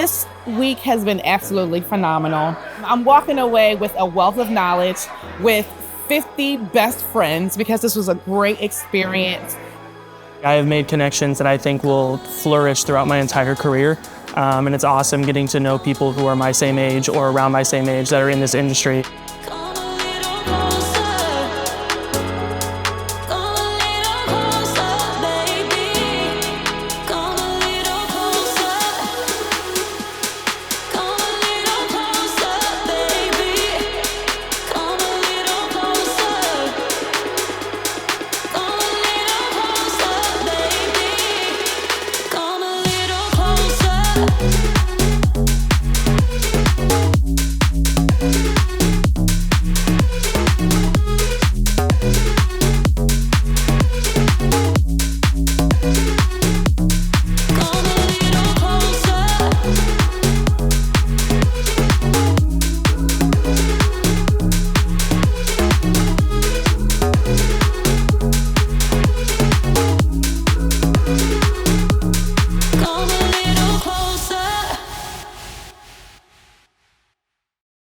This week has been absolutely phenomenal. I'm walking away with a wealth of knowledge, with 50 best friends, because this was a great experience. I have made connections that I think will flourish throughout my entire career. And it's awesome getting to know people who are my same age or around my same age that are in this industry.